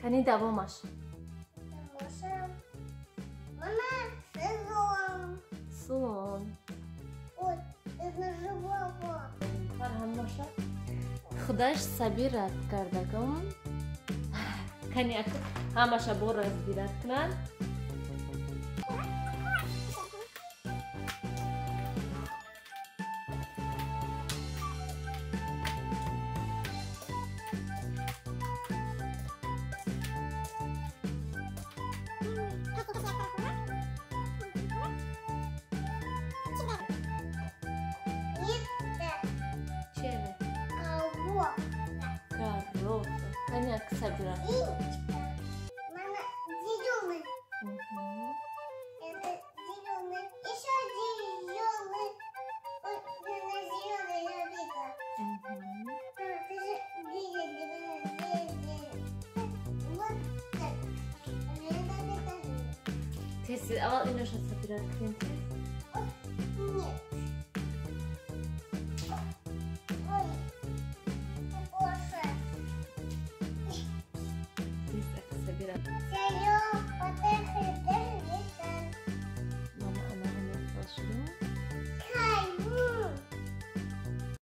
Кани давомаш. Мама, салом. Салом. Ой, это живого. Фархан маша. Худаш сабират кардагам. Кани хамаша бора разбират кнан. Собирать. Мама, зеленый. Это зеленый. Еще зеленый. Вот на зеленый я видела. Ты же видела. Вот так. Ты авал немножко собирать клиенты? Нет.